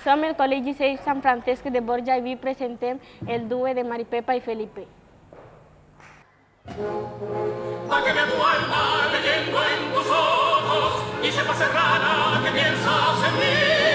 Som el Col·legi Sant Francesc de Borja i vi presentem el duo de Maripepa y Felipe. Pa' que vea tu alma leyendo en tus ojos y sepa serrana que piensas en mí.